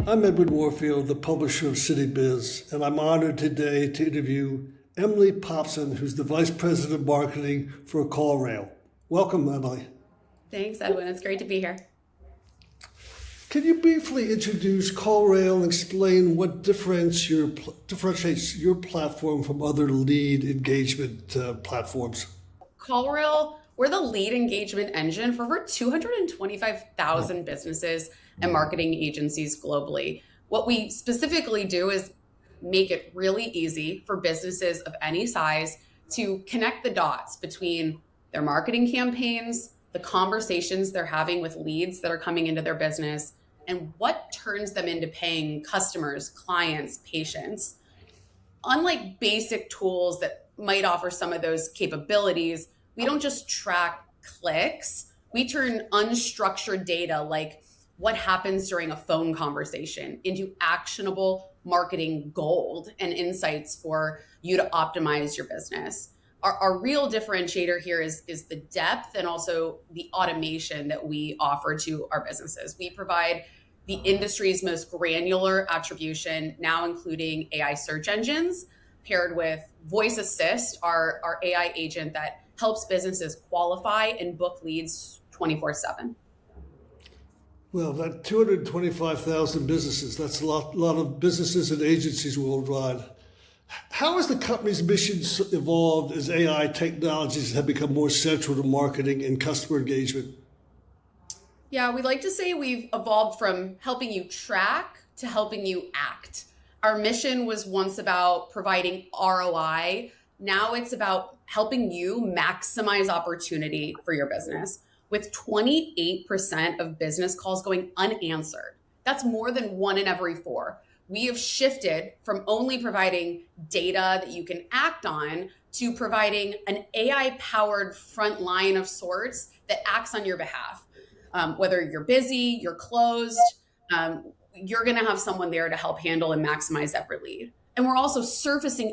I'm Edward Warfield, the publisher of CityBiz, and I'm honored today to interview Emily Popson, who's the Vice President of Marketing for CallRail. Welcome, Emily. Thanks, Edwin. It's great to be here. Can you briefly introduce CallRail and explain what differentiates your platform from other lead engagement platforms? CallRail, we're the lead engagement engine for over 225,000 businesses and marketing agencies globally. What we specifically do is make it really easy for businesses of any size to connect the dots between their marketing campaigns, the conversations they're having with leads that are coming into their business, and what turns them into paying customers, clients, patients. Unlike basic tools that might offer some of those capabilities, we don't just track clicks. We turn unstructured data like what happens during a phone conversation into actionable marketing gold and insights for you to optimize your business. Our real differentiator here is the depth and also the automation that we offer to our businesses. We provide the industry's most granular attribution, now including AI search engines, paired with Voice Assist, our AI agent that helps businesses qualify and book leads 24/7. Well, that 225,000 businesses, that's a lot of businesses and agencies worldwide. How has the company's mission evolved as AI technologies have become more central to marketing and customer engagement? Yeah, we like to say we've evolved from helping you track to helping you act. Our mission was once about providing ROI. Now it's about helping you maximize opportunity for your business. With 28% of business calls going unanswered, that's more than 1 in every 4. We have shifted from only providing data that you can act on to providing an AI-powered front line of sorts that acts on your behalf. Whether you're busy, you're closed, you're going to have someone there to help handle and maximize every lead. And we're also surfacing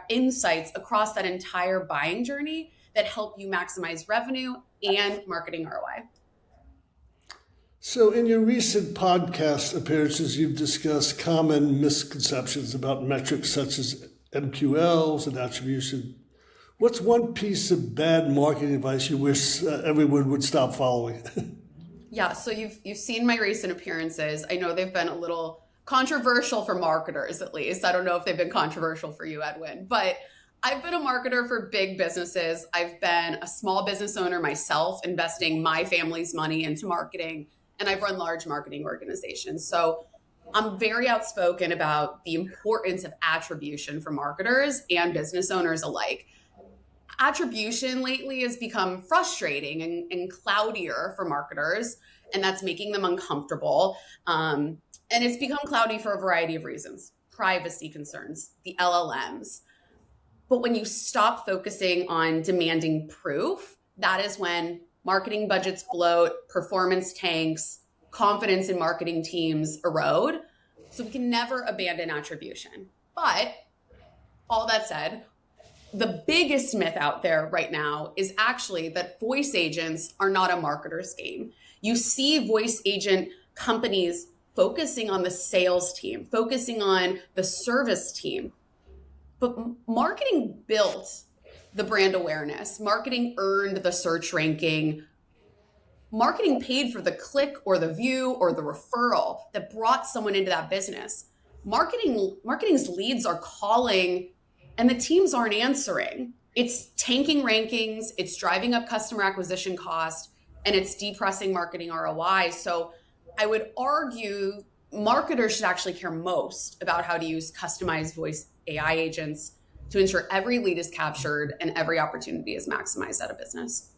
insights across that entire buying journey that help you maximize revenue and marketing ROI. So in your recent podcast appearances, you've discussed common misconceptions about metrics such as MQLs and attribution. What's one piece of bad marketing advice you wish everyone would stop following? Yeah, so you've seen my recent appearances. I know they've been a little controversial for marketers, at least. I don't know if they've been controversial for you, Edwin, but I've been a marketer for big businesses. I've been a small business owner myself, investing my family's money into marketing, and I've run large marketing organizations. So I'm very outspoken about the importance of attribution for marketers and business owners alike. Attribution lately has become frustrating and cloudier for marketers, and that's making them uncomfortable. And it's become cloudy for a variety of reasons: privacy concerns, the LLMs. But when you stop focusing on demanding proof, that is when marketing budgets bloat, performance tanks, confidence in marketing teams erode. So we can never abandon attribution. But all that said, the biggest myth out there right now is actually that voice agents are not a marketer's game. You see voice agent companies focusing on the sales team, focusing on the service team. But marketing built the brand awareness. Marketing earned the search ranking. Marketing paid for the click or the view or the referral that brought someone into that business. Marketing's leads are calling and the teams aren't answering. It's tanking rankings, it's driving up customer acquisition cost, and it's depressing marketing ROI. So I would argue marketers should actually care most about how to use customized voice AI agents to ensure every lead is captured and every opportunity is maximized at a business.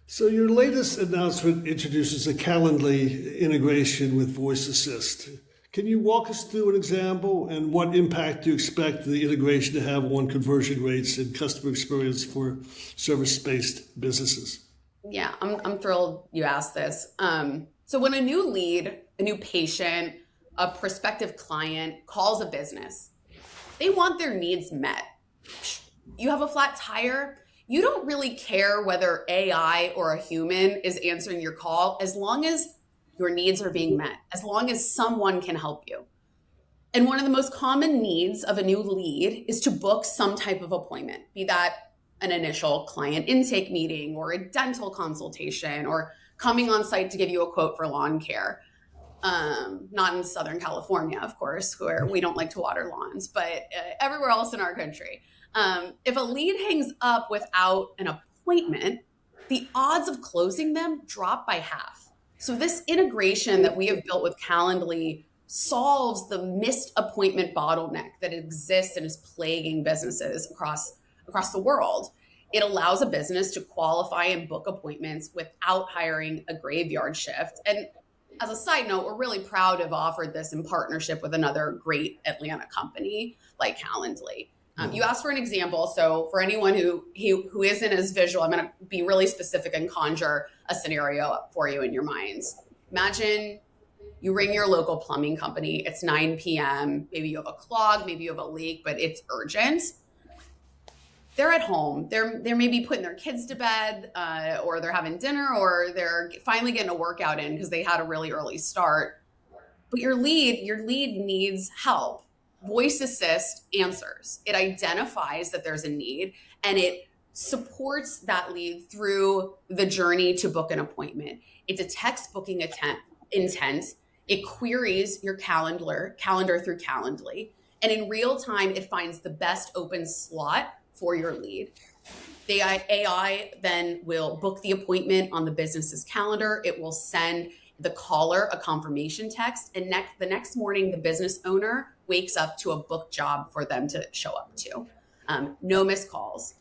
So your latest announcement introduces a Calendly integration with Voice Assist. Can you walk us through an example and what impact do you expect the integration to have on conversion rates and customer experience for service-based businesses? Yeah, I'm thrilled you asked this. So when a new lead, a new patient, a prospective client calls a business, they want their needs met. You have a flat tire, you don't really care whether AI or a human is answering your call as long as your needs are being met as long as someone can help you. And one of the most common needs of a new lead is to book some type of appointment, be that an initial client intake meeting or a dental consultation or coming on site to give you a quote for lawn care. Not in Southern California, of course, where we don't like to water lawns, but everywhere else in our country. If a lead hangs up without an appointment, the odds of closing them drop by half. So this integration that we have built with Calendly solves the missed appointment bottleneck that exists and is plaguing businesses across the world. It allows a business to qualify and book appointments without hiring a graveyard shift. And as a side note, we're really proud to have offered this in partnership with another great Atlanta company like Calendly. You asked for an example. So for anyone who isn't as visual, I'm going to be really specific and conjure a scenario up for you in your minds. Imagine you ring your local plumbing company. It's 9 p.m. Maybe you have a clog, maybe you have a leak, but it's urgent. They're at home. They're maybe putting their kids to bed, or they're having dinner, or they're finally getting a workout in because they had a really early start. But your lead needs help. Voice Assist answers. It identifies that there's a need and it supports that lead through the journey to book an appointment. It detects booking intent. It queries your calendar through Calendly. And in real time, it finds the best open slot for your lead. The AI then will book the appointment on the business's calendar. It will send the caller a confirmation text. And the next morning, the business owner wakes up to a booked job for them to show up to. No missed calls.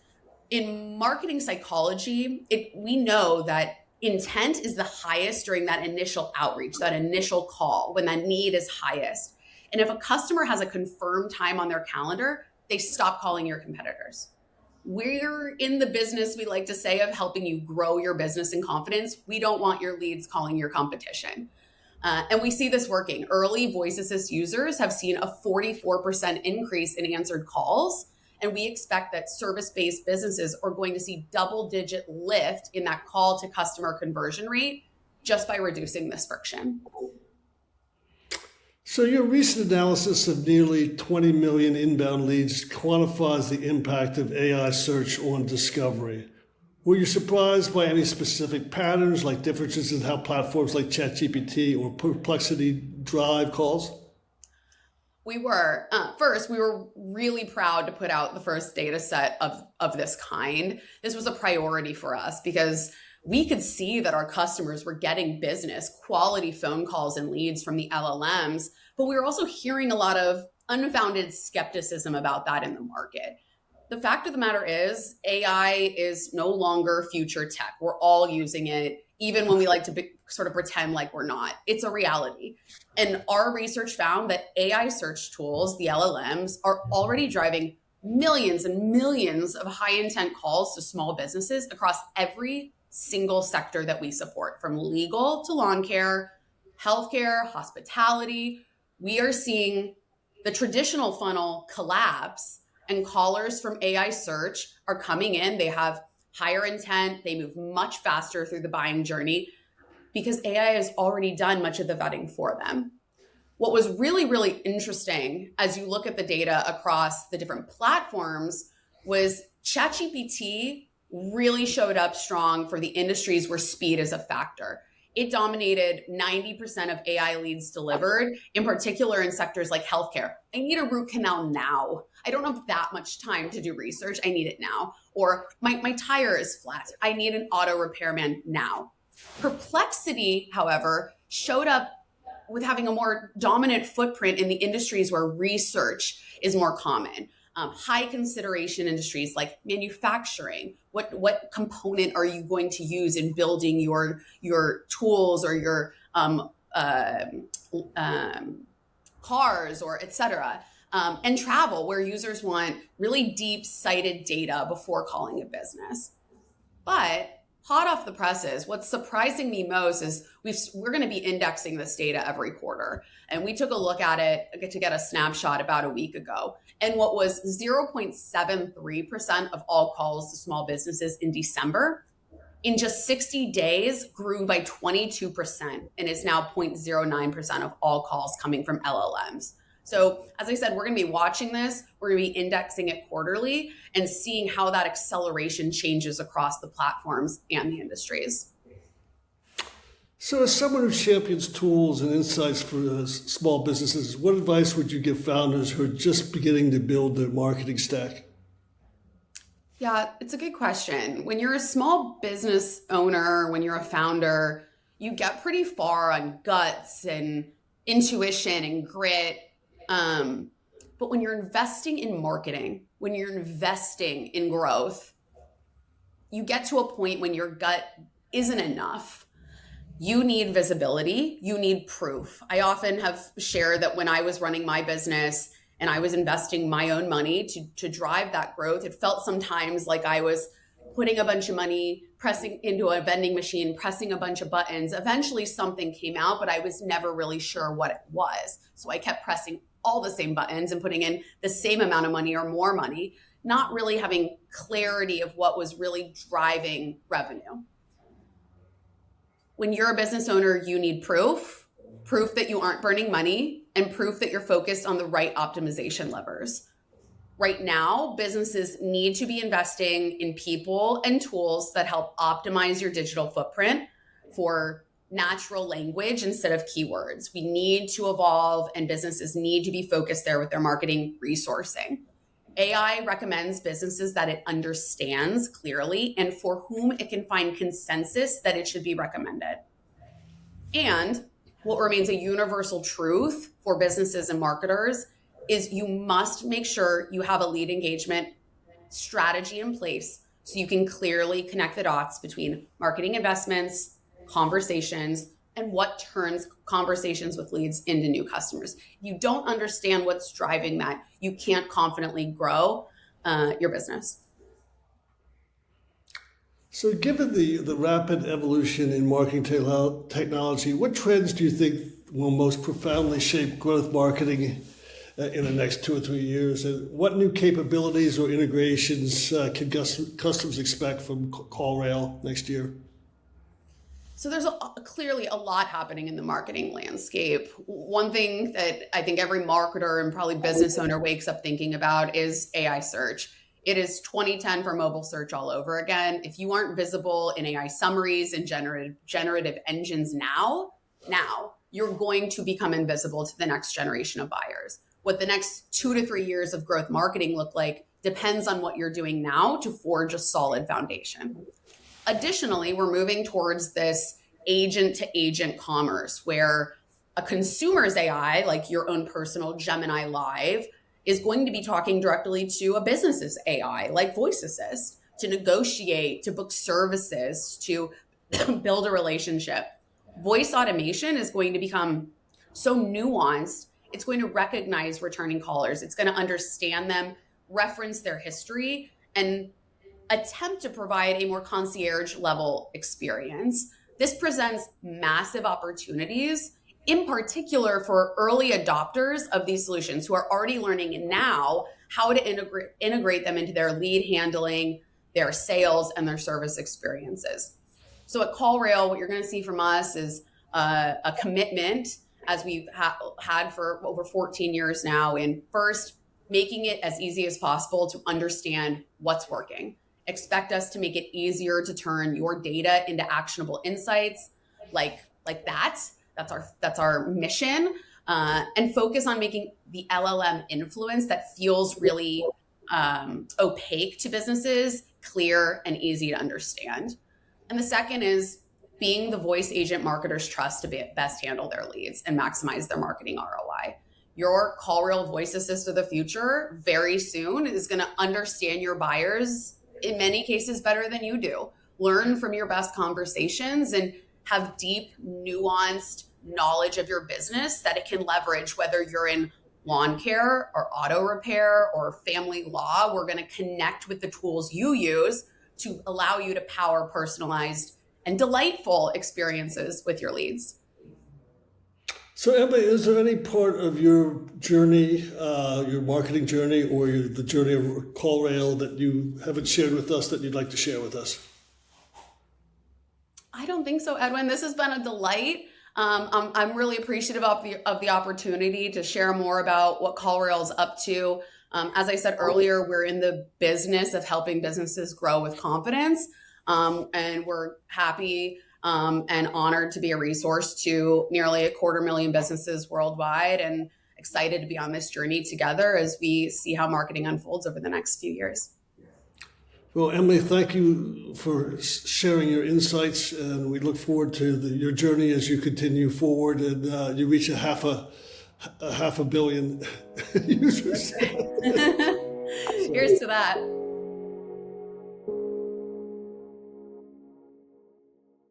In marketing psychology, we know that intent is the highest during that initial outreach, that initial call, when that need is highest. And if a customer has a confirmed time on their calendar, they stop calling your competitors. We're in the business, we like to say, of helping you grow your business in confidence. We don't want your leads calling your competition. And we see this working. Early Voice Assist users have seen a 44% increase in answered calls. And we expect that service-based businesses are going to see double-digit lift in that call to customer conversion rate just by reducing this friction. So your recent analysis of nearly 20 million inbound leads quantifies the impact of AI search on discovery. Were you surprised by any specific patterns, like differences in how platforms like ChatGPT or Perplexity drive calls? We were. First, we were really proud to put out the first data set of this kind. This was a priority for us because we could see that our customers were getting business, quality phone calls and leads from the LLMs, but we were also hearing a lot of unfounded skepticism about that in the market. The fact of the matter is, AI is no longer future tech. We're all using it, even when we like to sort of pretend like we're not. It's a reality. And our research found that AI search tools, the LLMs, are already driving millions and millions of high intent calls to small businesses across every single sector that we support, from legal to lawn care, healthcare, hospitality. We are seeing the traditional funnel collapse, and callers from AI search are coming in. They have higher intent. They move much faster through the buying journey because AI has already done much of the vetting for them. What was really, really interesting as you look at the data across the different platforms was ChatGPT really showed up strong for the industries where speed is a factor. It dominated 90% of AI leads delivered, in particular in sectors like healthcare. I need a root canal now. I don't have that much time to do research. I need it now. Or my tire is flat. I need an auto repairman now. Perplexity, however, showed up with having a more dominant footprint in the industries where research is more common. High consideration industries like manufacturing. What component are you going to use in building your tools or your cars, or et cetera? And travel, where users want really deep-sighted data before calling a business. But hot off the presses, what's surprising me most is we're going to be indexing this data every quarter. And we took a look at it to get a snapshot about a week ago. And what was 0.73% of all calls to small businesses in December in just 60 days grew by 22% and is now 0.09% of all calls coming from LLMs. So as I said, we're going to be watching this. We're going to be indexing it quarterly and seeing how that acceleration changes across the platforms and the industries. So as someone who champions tools and insights for small businesses, what advice would you give founders who are just beginning to build their marketing stack? Yeah, it's a good question. When you're a small business owner, when you're a founder, you get pretty far on guts and intuition and grit. But when you're investing in marketing, when you're investing in growth, you get to a point when your gut isn't enough. You need visibility. You need proof. I often have shared that when I was running my business and I was investing my own money to drive that growth, it felt sometimes like I was putting a bunch of money, pressing into a vending machine, pressing a bunch of buttons. Eventually something came out, but I was never really sure what it was. So I kept pressing all the same buttons and putting in the same amount of money or more money, not really having clarity of what was really driving revenue. When you're a business owner, you need proof that you aren't burning money, and proof that you're focused on the right optimization levers. Right now, businesses need to be investing in people and tools that help optimize your digital footprint for natural language instead of keywords. We need to evolve, and businesses need to be focused there with their marketing resourcing. AI recommends businesses that it understands clearly and for whom it can find consensus that it should be recommended. And what remains a universal truth for businesses and marketers is you must make sure you have a lead engagement strategy in place so you can clearly connect the dots between marketing investments, conversations, and what turns conversations with leads into new customers. If you don't understand what's driving that, you can't confidently grow your business. So given the rapid evolution in marketing technology, what trends do you think will most profoundly shape growth marketing in the next 2 or 3 years? And what new capabilities or integrations can customers expect from CallRail next year? So there's clearly a lot happening in the marketing landscape. One thing that I think every marketer and probably business owner wakes up thinking about is AI search. It is 2010 for mobile search all over again. If you aren't visible in AI summaries and generative engines now, you're going to become invisible to the next generation of buyers. What the next 2 to 3 years of growth marketing look like depends on what you're doing now to forge a solid foundation. Additionally, we're moving towards this agent to agent commerce where a consumer's AI, like your own personal Gemini Live, is going to be talking directly to a business's AI, like Voice Assist, to negotiate, to book services, to build a relationship. Voice automation is going to become so nuanced. It's going to recognize returning callers. It's going to understand them, reference their history, and attempt to provide a more concierge level experience. This presents massive opportunities, in particular for early adopters of these solutions who are already learning now how to integrate them into their lead handling, their sales, and their service experiences. So at CallRail, what you're going to see from us is a commitment, as we've had for over 14 years now, in first making it as easy as possible to understand what's working. Expect us to make it easier to turn your data into actionable insights like that. That's our mission, and focus on making the LLM influence that feels really opaque to businesses clear and easy to understand. And the second is being the voice agent marketers trust to best handle their leads and maximize their marketing ROI. Your CallRail Voice Assist of the future very soon is going to understand your buyers in many cases better than you do. Learn from your best conversations and have deep, nuanced knowledge of your business that it can leverage, whether you're in lawn care or auto repair or family law. We're going to connect with the tools you use to allow you to power personalized and delightful experiences with your leads. So Emily, is there any part of your journey, your marketing journey, or the journey of CallRail that you haven't shared with us that you'd like to share with us? I don't think so, Edwin. This has been a delight. I'm really appreciative of the opportunity to share more about what CallRail's up to. As I said earlier, we're in the business of helping businesses grow with confidence, and we're happy and honored to be a resource to nearly 250,000 businesses worldwide, and excited to be on this journey together as we see how marketing unfolds over the next few years. Well, Emily, thank you for sharing your insights, and we look forward to your journey as you continue forward and you reach a half a billion users. Here's to that.